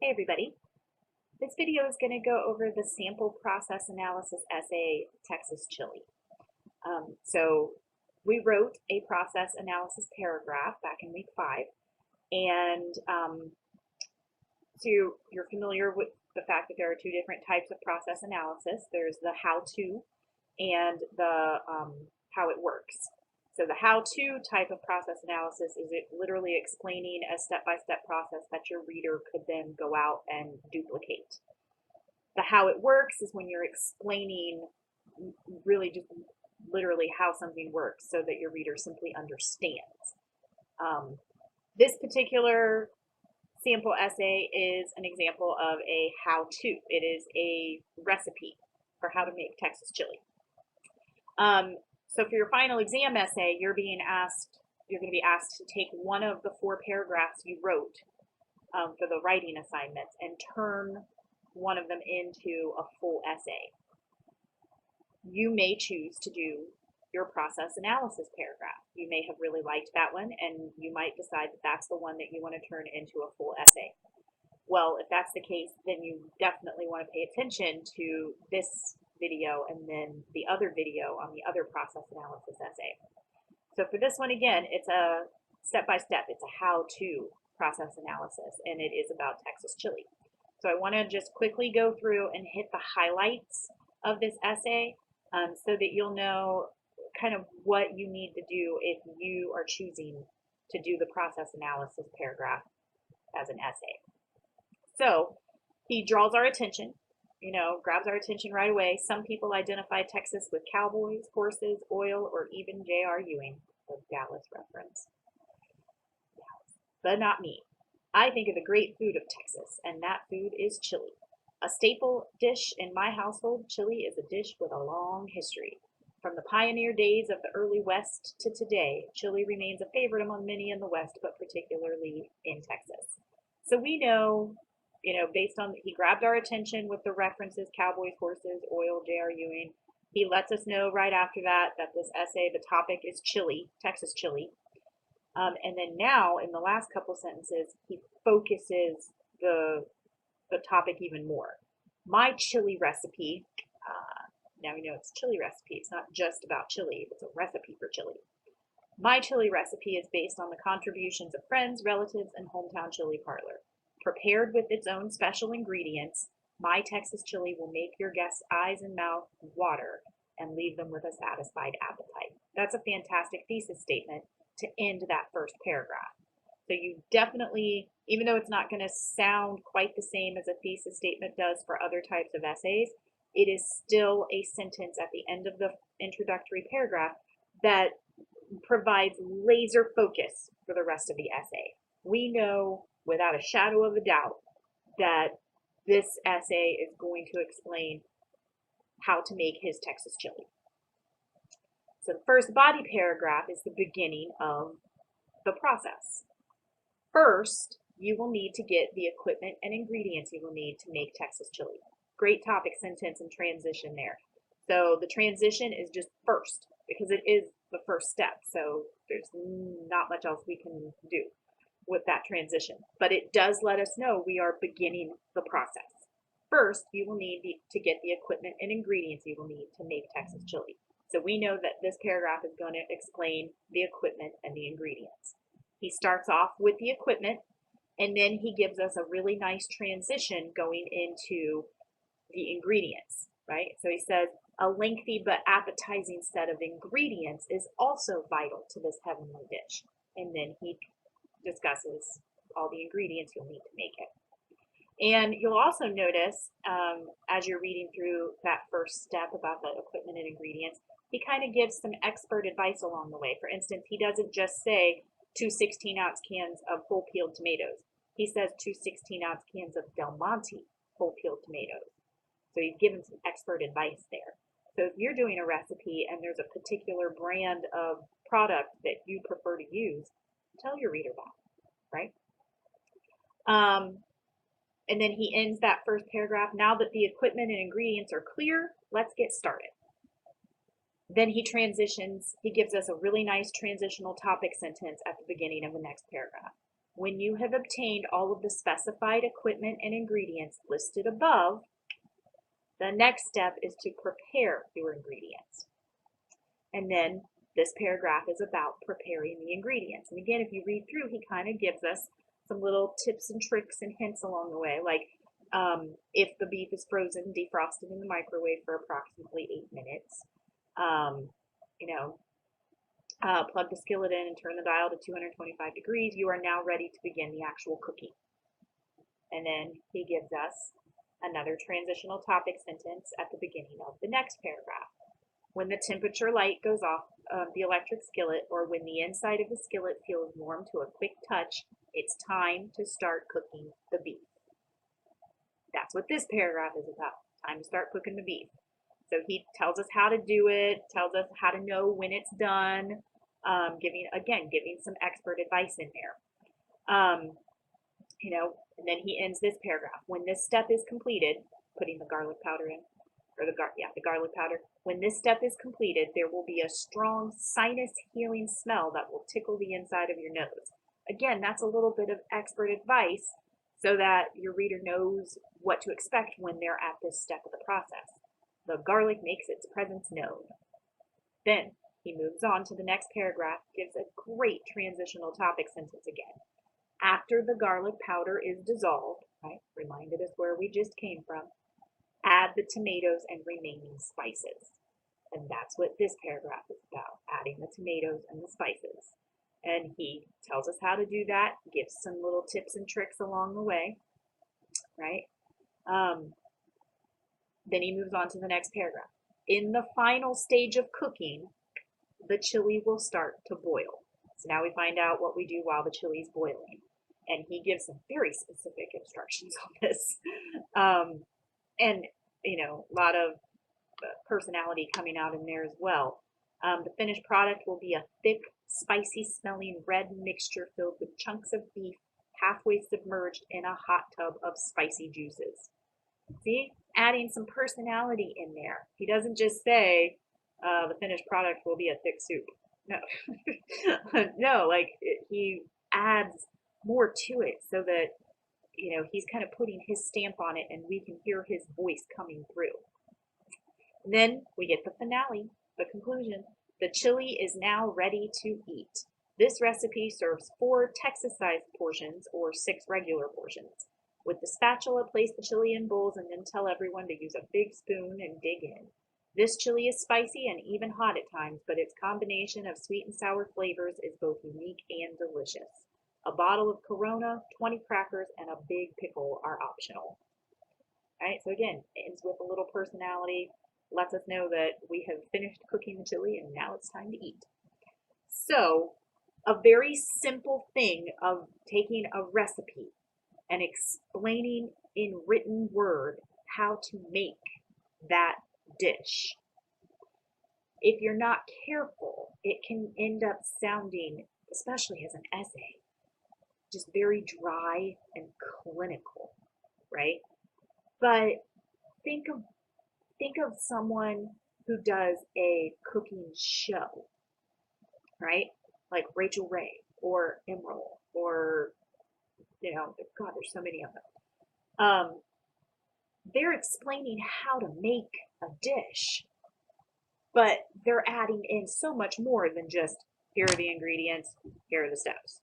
Hey everybody, this video is going to go over the sample process analysis essay, Texas Chili. So we wrote a process analysis paragraph back in week 5, and so you're familiar with the fact that there are two different types of process analysis. There's the how-to and the how it works. So the how-to type of process analysis is it literally explaining a step-by-step process that your reader could then go out and duplicate. The how it works is when you're explaining really just literally how something works so that your reader simply understands. This particular sample essay is an example of a how-to. It is a recipe for how to make Texas chili. So for your final exam essay, you're going to be asked to take one of the 4 paragraphs you wrote for the writing assignments and turn one of them into a full essay. You may choose to do your process analysis paragraph. You may have really liked that one, and you might decide that that's the one that you want to turn into a full essay. Well, if that's the case, then you definitely want to pay attention to this video and then the other video on the other process analysis essay. So for this one, again, it's a step-by-step. It's a how-to process analysis, and it is about Texas chili. So I want to just quickly go through and hit the highlights of this essay so that you'll know kind of what you need to do if you are choosing to do the process analysis paragraph as an essay. So he draws our attention, grabs our attention right away. Some people identify Texas with cowboys, horses, oil, or even J.R. Ewing, the Dallas reference. But not me. I think of the great food of Texas, and that food is chili. A staple dish in my household, chili is a dish with a long history. From the pioneer days of the early West to today, chili remains a favorite among many in the West, but particularly in Texas. So we know, based on, he grabbed our attention with the references, cowboys, horses, oil, J.R. Ewing. He lets us know right after that this essay, the topic is chili, Texas chili. And then now, in the last couple sentences, he focuses the topic even more. My chili recipe, now we know it's chili recipe. It's not just about chili. It's a recipe for chili. My chili recipe is based on the contributions of friends, relatives, and hometown chili parlor. Prepared with its own special ingredients, my Texas chili will make your guests' eyes and mouth water and leave them with a satisfied appetite. That's a fantastic thesis statement to end that first paragraph. So you definitely, even though it's not going to sound quite the same as a thesis statement does for other types of essays, it is still a sentence at the end of the introductory paragraph that provides laser focus for the rest of the essay. We know without a shadow of a doubt that this essay is going to explain how to make his Texas chili. So the first body paragraph is the beginning of the process. First, you will need to get the equipment and ingredients you will need to make Texas chili. Great topic, sentence, and transition there. So the transition is just first because it is the first step. So there's not much else we can do with that transition. But it does let us know we are beginning the process. First, you will need to get the equipment and ingredients you will need to make Texas chili. So we know that this paragraph is going to explain the equipment and the ingredients. He starts off with the equipment, and then he gives us a really nice transition going into the ingredients, right? So he says, a lengthy but appetizing set of ingredients is also vital to this heavenly dish. And then he discusses all the ingredients you'll need to make it. And you'll also notice, as you're reading through that first step about the equipment and ingredients, he kind of gives some expert advice along the way. For instance, he doesn't just say 2 16-ounce cans of whole peeled tomatoes. He says 2 16-ounce cans of Del Monte whole peeled tomatoes. So he's given some expert advice there. So if you're doing a recipe and there's a particular brand of product that you prefer to use, tell your reader that, right? And then he ends that first paragraph. Now that the equipment and ingredients are clear, let's get started. Then he transitions. He gives us a really nice transitional topic sentence at the beginning of the next paragraph. When you have obtained all of the specified equipment and ingredients listed above, the next step is to prepare your ingredients. And then this paragraph is about preparing the ingredients. And again, if you read through, he kind of gives us some little tips and tricks and hints along the way, like if the beef is frozen, defrosted in the microwave for approximately 8 minutes. You know, plug the skillet in and turn the dial to 225 degrees. You are now ready to begin the actual cooking. And then he gives us another transitional topic sentence at the beginning of the next paragraph. When the temperature light goes off the electric skillet, or when the inside of the skillet feels warm to a quick touch, it's time to start cooking the beef. That's what this paragraph is about. Time to start cooking the beef. So he tells us how to do it, tells us how to know when it's done, giving some expert advice in there. And then he ends this paragraph. When this step is completed, putting the garlic powder in, or the garlic powder. When this step is completed, there will be a strong sinus healing smell that will tickle the inside of your nose. Again, that's a little bit of expert advice so that your reader knows what to expect when they're at this step of the process. The garlic makes its presence known. Then he moves on to the next paragraph, gives a great transitional topic sentence again. After the garlic powder is dissolved, right, reminded us where we just came from, add the tomatoes and remaining spices. And that's what this paragraph is about, adding the tomatoes and the spices. And he tells us how to do that, gives some little tips and tricks along the way, right? Then he moves on to the next paragraph. In the final stage of cooking, the chili will start to boil. So now we find out what we do while the chili is boiling. And he gives some very specific instructions on this. And, a lot of personality coming out in there as well. The finished product will be a thick, spicy smelling red mixture filled with chunks of beef halfway submerged in a hot tub of spicy juices. See, adding some personality in there. He doesn't just say the finished product will be a thick soup. No, no, he adds more to it so that he's kind of putting his stamp on it and we can hear his voice coming through. And then we get the finale, the conclusion. The chili is now ready to eat. This recipe serves 4 Texas-sized portions or 6 regular portions. With the spatula, place the chili in bowls and then tell everyone to use a big spoon and dig in. This chili is spicy and even hot at times, but its combination of sweet and sour flavors is both unique and delicious. A bottle of Corona, 20 crackers, and a big pickle are optional. All right, so again, it ends with a little personality, lets us know that we have finished cooking the chili and now it's time to eat. So, a very simple thing of taking a recipe and explaining in written word how to make that dish. If you're not careful, it can end up sounding, especially as an essay, just very dry and clinical, right? But think of someone who does a cooking show, right? Like Rachel Ray or Emerald or God, there's so many of them. They're explaining how to make a dish, but they're adding in so much more than just here are the ingredients, here are the steps.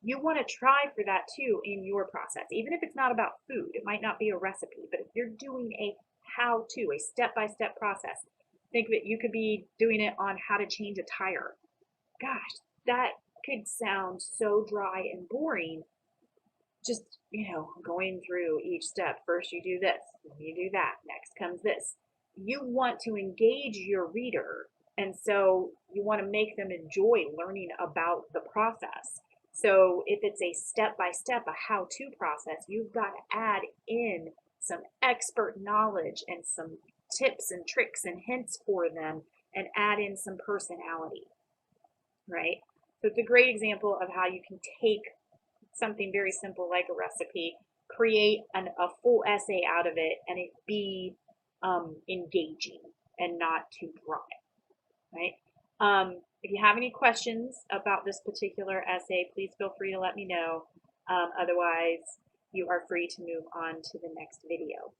You want to try for that too in your process, even if it's not about food. It might not be a recipe, but if you're doing a how-to, a step-by-step process, think that you could be doing it on how to change a tire. Gosh, that could sound so dry and boring. Just, going through each step. First you do this, then you do that, next comes this. You want to engage your reader, and so you want to make them enjoy learning about the process. So if it's a step-by-step, a how-to process, you've got to add in some expert knowledge and some tips and tricks and hints for them and add in some personality, right? So it's a great example of how you can take something very simple like a recipe, create a full essay out of it, and it be engaging and not too dry, right? If you have any questions about this particular essay, please feel free to let me know. Otherwise, you are free to move on to the next video.